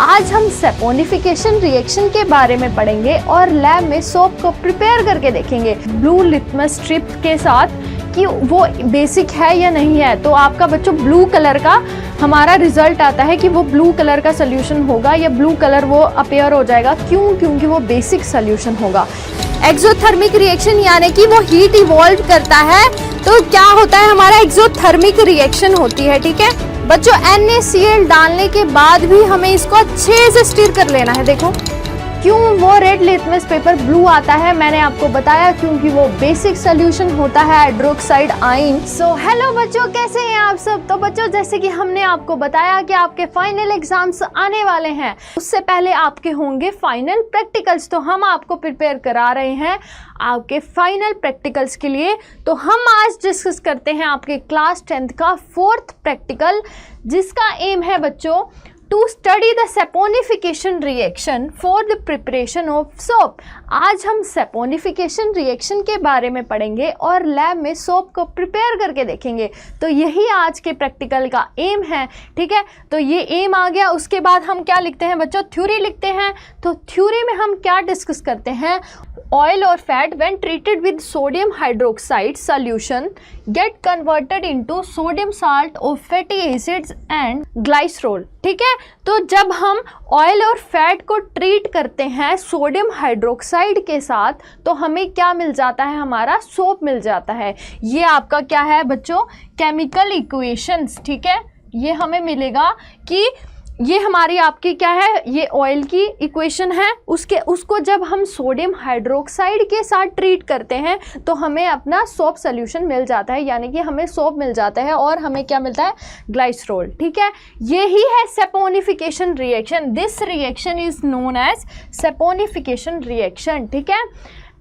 आज हम saponification reaction के बारे में पढ़ेंगे और लैब में सोप को प्रिपेयर करके देखेंगे ब्लू लिटमस स्ट्रिप के साथ कि वो बेसिक है या नहीं है। तो आपका बच्चों ब्लू कलर का हमारा रिजल्ट आता है कि वो ब्लू कलर का सोल्यूशन होगा या ब्लू कलर वो अपीयर हो जाएगा। क्यों? क्योंकि वो बेसिक सोल्यूशन होगा। एक्सोथर्मिक रिएक्शन यानी कि वो हीट इवॉल्व करता है। तो क्या होता है, हमारा एक्सोथर्मिक रिएक्शन होती है। ठीक है बच्चों, NaCl डालने के बाद भी हमें इसको अच्छे से स्टिर कर लेना है। देखो क्यों वो रेड लिटमस पेपर ब्लू आता है, मैंने आपको बताया क्योंकि वो बेसिक सोल्यूशन होता है हाइड्रोक्साइड आयन। सो हेलो बच्चों, कैसे हैं आप सब। तो बच्चों जैसे कि हमने आपको बताया कि आपके फाइनल एग्जाम्स आने वाले हैं, उससे पहले आपके होंगे फाइनल प्रैक्टिकल्स। तो हम आपको प्रिपेयर करा रहे हैं आपके फाइनल प्रैक्टिकल्स के लिए। तो हम आज डिस्कस करते हैं आपके क्लास 10th का 4th प्रैक्टिकल, जिसका एम है बच्चों to study the saponification reaction for the preparation of soap. आज हम सैपोनिफिकेशन रिएक्शन के बारे में पढ़ेंगे और लैब में सोप को प्रिपेयर करके देखेंगे। तो यही आज के प्रैक्टिकल का एम है। ठीक है, तो ये एम आ गया। उसके बाद हम क्या लिखते हैं बच्चों, थ्योरी लिखते हैं। तो थ्योरी में हम क्या डिस्कस करते हैं, ऑयल और fat when treated with sodium hydroxide solution get converted into sodium salt और फैटी एसिड्स एंड ग्लाइसरॉल। ठीक है, तो जब हम ऑयल और फैट को ट्रीट करते हैं सोडियम हाइड्रोक्साइड के साथ तो हमें क्या मिल जाता है, हमारा सोप मिल जाता है। ये आपका क्या है बच्चों, केमिकल इक्वेशंस। ठीक है, ये हमें मिलेगा कि ये हमारी आपकी क्या है, ये ऑयल की इक्वेशन है। उसको जब हम सोडियम हाइड्रोक्साइड के साथ ट्रीट करते हैं तो हमें अपना सोप सोल्यूशन मिल जाता है, यानी कि हमें सोप मिल जाता है और हमें क्या मिलता है, ग्लाइसरॉल। ठीक है, यही है saponification reaction. This reaction is known as saponification reaction. ठीक है,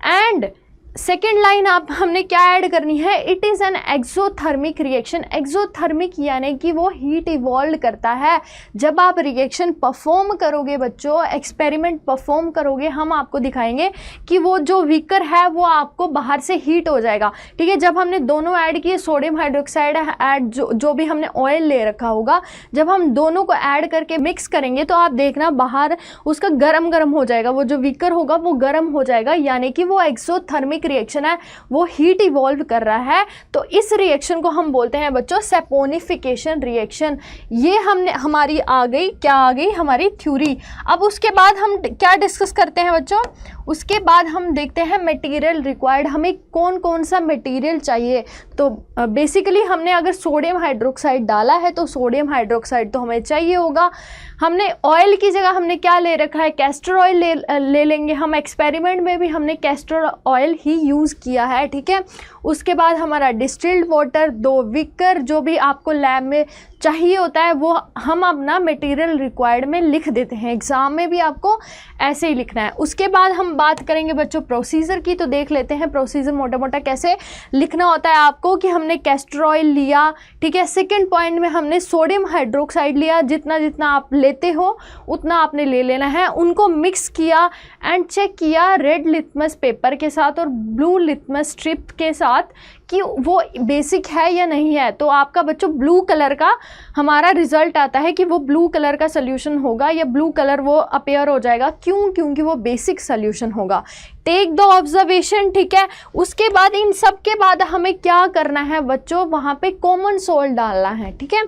एंड सेकेंड लाइन आप हमने क्या ऐड करनी है, it is an exothermic reaction. Exothermic यानी कि वो हीट इवॉल्व करता है। जब आप रिएक्शन परफॉर्म करोगे बच्चों, एक्सपेरिमेंट परफॉर्म करोगे, हम आपको दिखाएंगे कि वो जो वीकर है वो आपको बाहर से हीट हो जाएगा। ठीक है, जब हमने दोनों ऐड किए, सोडियम हाइड्रोक्साइड ऐड जो भी हमने ऑयल ले रखा होगा, जब हम दोनों को ऐड करके मिक्स करेंगे तो आप देखना बाहर उसका गरम हो जाएगा, वो जो वीकर होगा वो गरम हो जाएगा, यानी कि वो एक्सोथर्मिक रिएक्शन है, वो हीट इवॉल्व कर रहा है। तो इस रिएक्शन को हम बोलते हैं बच्चों सैपोनिफिकेशन रिएक्शन। ये हमने हमारी आ गई, क्या आ गई, हमारी थ्योरी। अब उसके बाद हम क्या डिस्कस करते हैं बच्चों, उसके बाद हम देखते हैं मटेरियल रिक्वायर्ड, हमें कौन कौन सा मटेरियल चाहिए। तो बेसिकली हमने अगर सोडियम हाइड्रोक्साइड डाला है तो सोडियम हाइड्रोक्साइड तो हमें चाहिए होगा। हमने ऑयल की जगह हमने क्या ले रखा है, कैस्टर ऑयल ले लेंगे हम। एक्सपेरिमेंट में भी हमने कैस्टर ऑयल ही यूज़ किया है। ठीक है, उसके बाद हमारा डिस्टिल्ड वाटर, 2 विकर, जो भी आपको लैब में चाहिए होता है वो हम अपना मटेरियल रिक्वायर्ड में लिख देते हैं। एग्ज़ाम में भी आपको ऐसे ही लिखना है। उसके बाद हम बात करेंगे बच्चों प्रोसीजर की। तो देख लेते हैं प्रोसीजर मोटा मोटा कैसे लिखना होता है आपको, कि हमने कैस्टर ऑयल लिया। ठीक है, सेकंड पॉइंट में हमने सोडियम हाइड्रोक्साइड लिया, जितना जितना आप लेते हो उतना आपने ले लेना है। उनको मिक्स किया एंड चेक किया रेड लिटमस पेपर के साथ और ब्लू लिटमस स्ट्रिप के साथ कि वो बेसिक है या नहीं है। तो आपका बच्चों ब्लू कलर का हमारा रिजल्ट आता है कि वो ब्लू कलर का सोल्यूशन होगा या ब्लू कलर वो अपीयर हो जाएगा। क्यों? क्योंकि वो बेसिक सोल्यूशन होगा। Take the observation. ठीक है, उसके बाद इन सब के बाद हमें क्या करना है बच्चों, वहाँ पे कॉमन सोल्ट डालना है। ठीक है,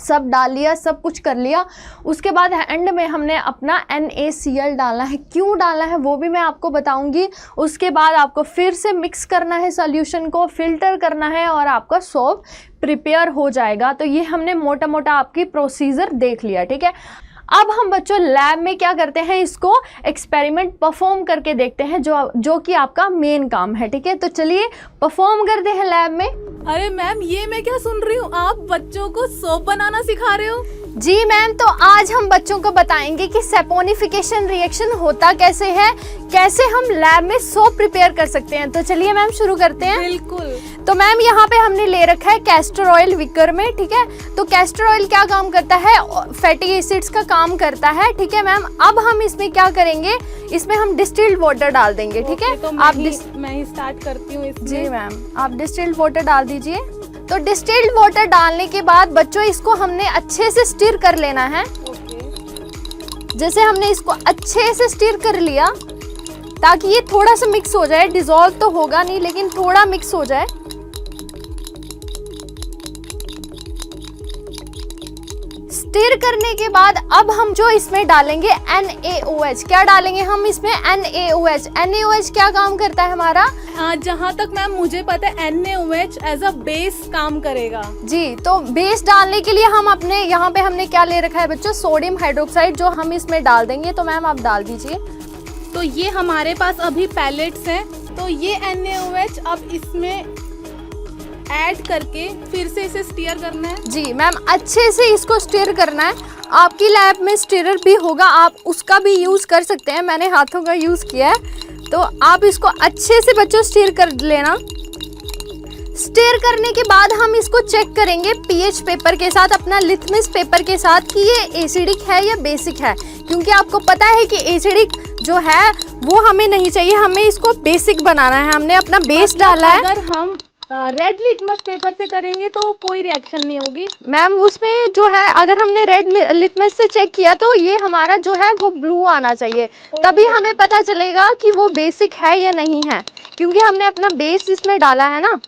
सब डाल लिया, सब कुछ कर लिया। उसके बाद एंड में हमने अपना NaCl डालना है। क्यों डालना है वो भी मैं आपको बताऊंगी। उसके बाद आपको फिर से मिक्स करना है सॉल्यूशन को, फिल्टर करना है और आपका सोप प्रिपेयर हो जाएगा। तो ये हमने मोटा मोटा आपकी प्रोसीजर देख लिया। ठीक है, अब हम बच्चों लैब में क्या करते हैं, इसको एक्सपेरिमेंट परफॉर्म करके देखते हैं, जो कि आपका मेन काम है। ठीक है, तो चलिए परफॉर्म करते हैं लैब में। अरे मैम, ये मैं क्या सुन रही हूँ, आप बच्चों को सोप बनाना सिखा रहे हो। जी मैम, तो आज हम बच्चों को बताएंगे कि सैपोनिफिकेशन रिएक्शन होता कैसे है, कैसे हम लैब में सोप प्रिपेयर कर सकते हैं। तो चलिए मैम शुरू करते हैं। बिल्कुल। तो मैम यहाँ पे हमने ले रखा है कैस्टर ऑयल विकर में। ठीक है, तो कैस्टर ऑयल क्या काम करता है, फैटी एसिड्स का काम करता है। ठीक है मैम, अब हम इसमें क्या करेंगे, इसमें हम डिस्टिल्ड वाटर डाल देंगे। ठीक है, तो मैं ही स्टार्ट करती हूँ इसमें। जी मैम, आप डिस्टिल्ड वाटर डाल दीजिए। तो डिस्टिल्ड वाटर डालने के बाद बच्चों इसको हमने अच्छे से स्टिर कर लेना है। जैसे हमने इसको अच्छे से स्टिर कर लिया ताकि ये थोड़ा सा मिक्स हो जाए, डिसॉल्व तो होगा नहीं लेकिन थोड़ा मिक्स हो जाए। स्टिर करने के बाद अब हम जो इसमें डालेंगे NaOH। क्या डालेंगे हम इसमें? NaOH। NaOH क्या काम करता है हमारा? जहाँ तक मैम मुझे पता है NaOH एज अ बेस काम करेगा जी। तो बेस डालने के लिए हम अपने यहाँ पे हमने क्या ले रखा है बच्चों? सोडियम हाइड्रोक्साइड, जो हम इसमें डाल देंगे। तो मैम आप डाल दीजिए। तो ये हमारे पास अभी पैलेट्स हैं, तो ये NaOH अब इसमें ऐड करके फिर से इसे स्टीयर करना है। जी मैम, अच्छे से इसको स्टिर करना है। आपकी लैब में स्टिरर भी होगा, आप उसका भी यूज़ कर सकते हैं। मैंने हाथों का यूज़ किया है। तो आप इसको अच्छे से बच्चों स्टिर कर लेना। स्टिर करने के बाद हम इसको चेक करेंगे पीएच पेपर के साथ, अपना लिथमस पेपर के साथ, कि ये एसिडिक है या बेसिक है। क्योंकि आपको पता है कि एसिडिक जो है वो हमें नहीं चाहिए, हमें इसको बेसिक बनाना है। हमने अपना बेस डाला है। अगर हम रेड लिटमस पेपर से करेंगे तो कोई रिएक्शन नहीं होगी मैम। उसमें जो है अगर हमने रेड लिटमस से चेक किया तो ये हमारा जो है वो ब्लू आना चाहिए, तभी हमें पता चलेगा कि वो बेसिक है या नहीं है, क्योंकि हमने अपना बेस इसमें डाला है ना।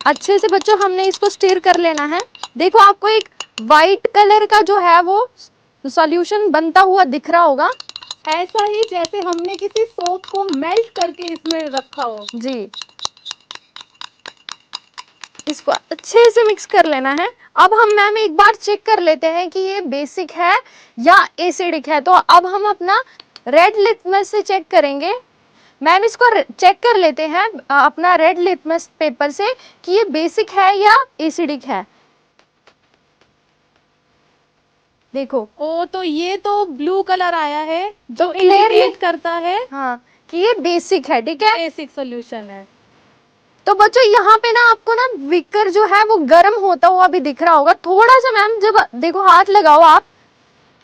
अच्छे से बच्चों हमने इसको स्टिर कर लेना है। देखो आपको एक वाइट कलर का जो है वो सॉल्यूशन बनता हुआ दिख रहा होगा, ऐसा ही जैसे हमने किसी सोप को मेल्ट करके इसमें रखा हो। जी। इसको अच्छे से मिक्स कर लेना है। अब हम मैम एक बार चेक कर लेते हैं कि ये बेसिक है या एसिडिक है। तो अब हम अपना रेड लिटमस से चेक करेंगे। मैम इसको चेक कर लेते हैं अपना रेड लिटमस पेपर से कि ये बेसिक है या एसिडिक है। देखो, ओ तो ये तो ब्लू कलर आया है जो इंडिकेट करता है हाँ कि ये बेसिक है। ठीक है, बेसिक सॉल्यूशन है। तो बच्चों यहाँ पे ना आपको ना विकर जो है वो गर्म होता हुआ भी दिख रहा होगा थोड़ा सा। मैम जब देखो हाथ लगाओ आप,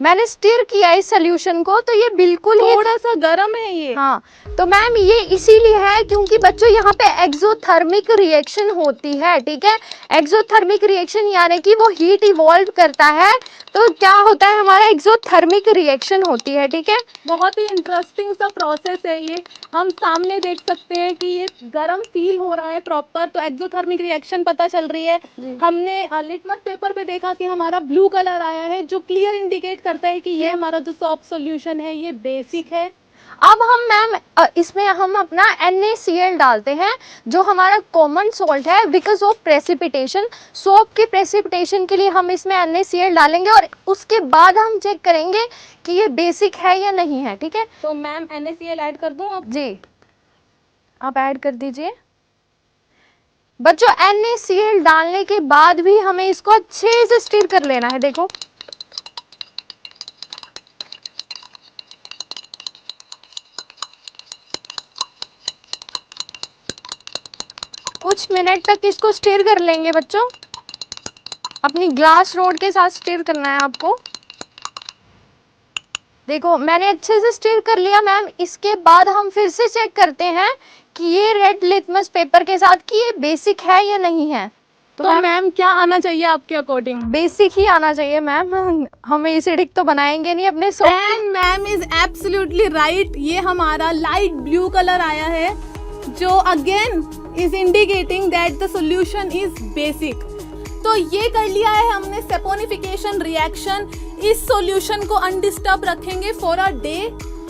मैंने स्टिर किया इस सोल्यूशन को तो ये बिल्कुल थोड़ा सा गर्म है ये। हाँ, तो मैम ये इसीलिए है क्योंकि बच्चों यहाँ पे एक्सोथर्मिक रिएक्शन होती है। ठीक है, एक्सोथर्मिक रिएक्शन यानी कि वो हीट इवॉल्व करता है। तो क्या होता है, हमारा एक्सोथर्मिक रिएक्शन होती है। ठीक है, बहुत ही इंटरेस्टिंग सा प्रोसेस है ये। हम सामने देख सकते हैं कि ये गर्म फील हो रहा है प्रॉपर, तो एक्सोथर्मिक रिएक्शन पता चल रही है। हमने लिटमस पेपर पे देखा कि हमारा ब्लू कलर आया है जो क्लियर इंडिकेट करता है कि ये हमारा जो सॉफ्ट सॉल्यूशन है ये बेसिक है। अब हम मैम इसमें हम अपना NaCl डालते हैं जो हमारा कॉमन सॉल्ट है बिकॉज ऑफ प्रेसिपिटेशन। सोप के प्रेसिपिटेशन के लिए हम इसमें NaCl डालेंगे और उसके बाद हम चेक करेंगे कि ये बेसिक है या नहीं है। ठीक है, तो मैम NaCl ऐड कर दूं अब? जी आप ऐड कर दीजिए। बच्चों NaCl डालने के बाद भी हमें इसको अच्छे से स्टिर कर लेना है। देखो कुछ मिनट तक इसको स्टिर कर लेंगे बच्चों। अपनी ग्लास रोड के साथ स्टिर करना है आपको। देखो मैंने अच्छे से स्टिर कर लिया मैम। इसके बाद हम फिर से चेक करते हैं कि ये रेड लिटमस पेपर के साथ कि ये बेसिक है या नहीं है। तो मैम क्या आना चाहिए आपके अकॉर्डिंग? बेसिक ही आना चाहिए मैम, हम एसिडिक तो बनाएंगे नहीं अपने soap. And ma'am is absolutely right. ये हमारा लाइट ब्लू कलर आया है जो again is indicating that the solution is basic. तो ये कर लिया है हमने सेपोनिफिकेशन रिएक्शन। इस सॉल्यूशन को अनडिस्टर्ब रखेंगे फॉर अ डे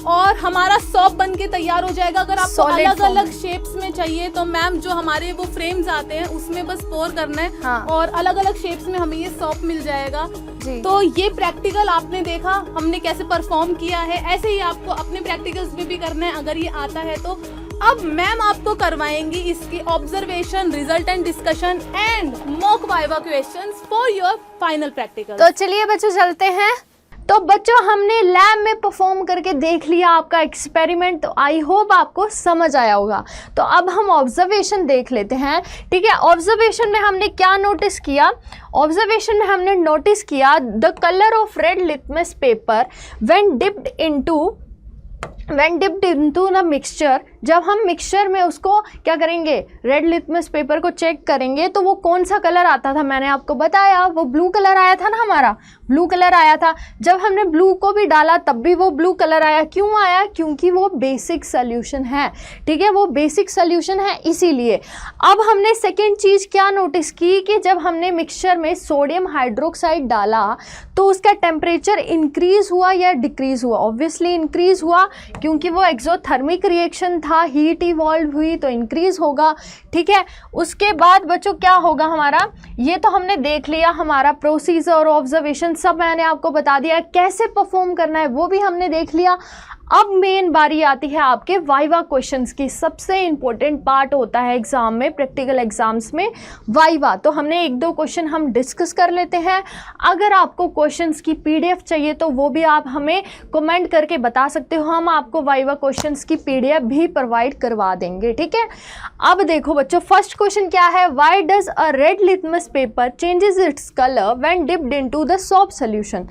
और हमारा सॉप बन के तैयार हो जाएगा। अगर आपको अलग अलग शेप्स में चाहिए तो मैम जो हमारे वो फ्रेम्स आते हैं उसमें बस पोर करना है। हाँ। और अलग अलग शेप्स में हमें ये सॉप मिल जाएगा। जी। तो ये प्रैक्टिकल आपने देखा हमने कैसे परफॉर्म किया है, ऐसे ही आपको अपने प्रैक्टिकल्स में भी करना है अगर ये आता है तो। अब मैम आपको करवाएंगी इसकी observation, result and discussion and mock viva questions for your final practical. तो चलिए बच्चों चलते हैं। तो बच्चों हमने लैब में परफॉर्म करके देख लिया आपका एक्सपेरिमेंट, तो आई होप आपको समझ आया होगा। तो अब हम ऑब्जर्वेशन देख लेते हैं। ठीक है, ऑब्जर्वेशन में हमने क्या नोटिस किया? ऑब्जर्वेशन में हमने नोटिस किया the colour of red litmus paper when dipped into When dipped into the mixture, जब हम मिक्सचर में उसको क्या करेंगे, रेड लिटमस पेपर को चेक करेंगे तो वो कौन सा कलर आता था, मैंने आपको बताया वो ब्लू कलर आया था ना, हमारा ब्लू कलर आया था। जब हमने ब्लू को भी डाला तब भी वो ब्लू कलर आया। क्यों आया? क्योंकि वो बेसिक सोल्यूशन है, ठीक है, वो बेसिक सोल्यूशन है इसीलिए। अब हमने सेकेंड चीज़ क्या नोटिस की कि जब हमने मिक्सचर में सोडियम हाइड्रोक्साइड डाला तो उसका टेम्परेचर इंक्रीज हुआ या डिक्रीज हुआ? ऑब्वियसली इंक्रीज हुआ, क्योंकि वो एक्सोथर्मिक रिएक्शन था, हीट इवॉल्व हुई तो इंक्रीज होगा, ठीक है। उसके बाद बच्चों क्या होगा हमारा, ये तो हमने देख लिया, हमारा प्रोसीजर और ऑब्जर्वेशन सब मैंने आपको बता दिया, कैसे परफॉर्म करना है वो भी हमने देख लिया। अब मेन बारी आती है आपके वाइवा क्वेश्चंस की। सबसे इंपॉर्टेंट पार्ट होता है एग्जाम में, प्रैक्टिकल एग्जाम्स में वाइवा। तो हमने एक दो क्वेश्चन हम डिस्कस कर लेते हैं। अगर आपको क्वेश्चंस की पीडीएफ चाहिए तो वो भी आप हमें कमेंट करके बता सकते हो, हम आपको वाइवा क्वेश्चंस की पीडीएफ भी प्रोवाइड करवा देंगे, ठीक है। अब देखो बच्चों, फर्स्ट क्वेश्चन क्या है, why does a red litmus paper changes its colour when dipped into the soap solution?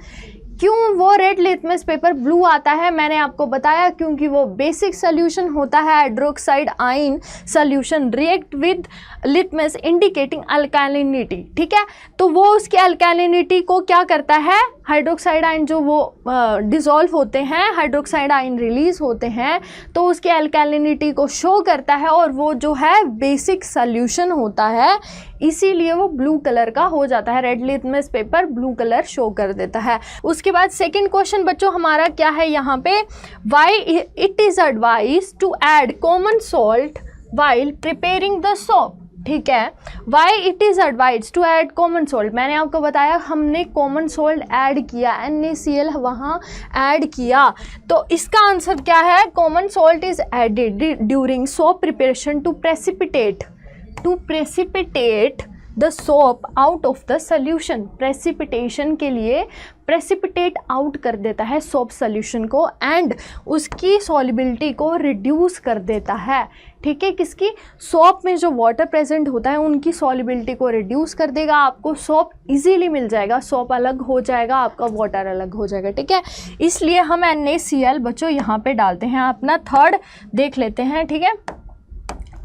क्यों वो रेड लिटमस पेपर ब्लू आता है? मैंने आपको बताया क्योंकि वो बेसिक सोल्यूशन होता है, hydroxide ion solution react with litmus indicating alkalinity, ठीक है। तो वो उसकी अल्कालिनिटी को क्या करता है, हाइड्रोक्साइड आयन जो वो डिसॉल्व होते हैं, हाइड्रोक्साइड आयन रिलीज होते हैं तो उसकी अल्कालिनिटी को शो करता है और वो जो है बेसिक सोल्यूशन होता है, इसीलिए वो ब्लू कलर का हो जाता है। Red litmus paper blue colour show कर देता है। उसके बाद सेकंड क्वेश्चन बच्चों हमारा क्या है यहाँ पे, why it is advise to add common salt while preparing the soap, ठीक है। Why it is advise to add common salt, मैंने आपको बताया हमने कॉमन सोल्ट ऐड किया, NaCl वहाँ ऐड किया, तो इसका आंसर क्या है, common salt is added during soap preparation to precipitate the soap out of the solution. Precipitation के लिए प्रेसिपिटेट आउट कर देता है सोप सोल्यूशन को एंड उसकी सॉल्युबिलिटी को रिड्यूस कर देता है, ठीक है। किसकी? सोप में जो वाटर प्रेजेंट होता है उनकी सॉल्युबिलिटी को रिड्यूस कर देगा, आपको सोप इजीली मिल जाएगा, सोप अलग हो जाएगा, आपका वाटर अलग हो जाएगा, ठीक है। इसलिए हम NaCl बच्चों यहाँ पे डालते हैं। अपना थर्ड देख लेते हैं, ठीक है,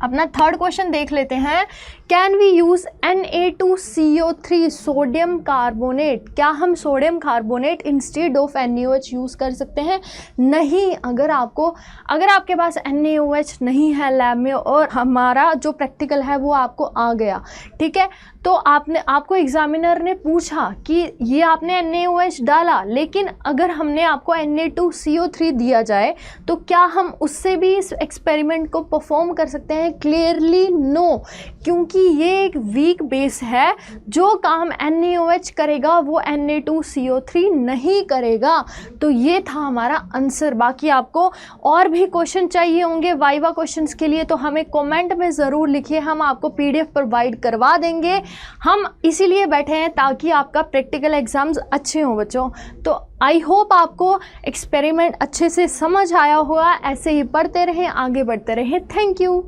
अपना थर्ड क्वेश्चन देख लेते हैं। Can we use Na2CO3 sodium carbonate? क्या हम sodium carbonate instead of NaOH use कर सकते हैं? नहीं। अगर आपके पास NaOH नहीं है लैब में और हमारा जो प्रैक्टिकल है वो आपको आ गया, ठीक है, तो आपको एग्जामिनर ने पूछा कि ये आपने NaOH डाला, लेकिन अगर हमने आपको Na2CO3 दिया जाए तो क्या हम उससे भी इस एक्सपेरिमेंट को परफॉर्म कर सकते हैं? क्लियरली नो, क्योंकि ये एक वीक बेस है, जो काम NaOH करेगा वो Na2CO3 नहीं करेगा। तो ये था हमारा आंसर। बाकी आपको और भी क्वेश्चन चाहिए होंगे वाइवा क्वेश्चंस के लिए तो हमें कमेंट में ज़रूर लिखिए, हम आपको PDF प्रोवाइड करवा देंगे। हम इसीलिए बैठे हैं ताकि आपका प्रैक्टिकल एग्जाम्स अच्छे हों बच्चों। तो आई होप आपको एक्सपेरिमेंट अच्छे से समझ आया होगा। ऐसे ही पढ़ते रहें, आगे बढ़ते रहें। Thank you.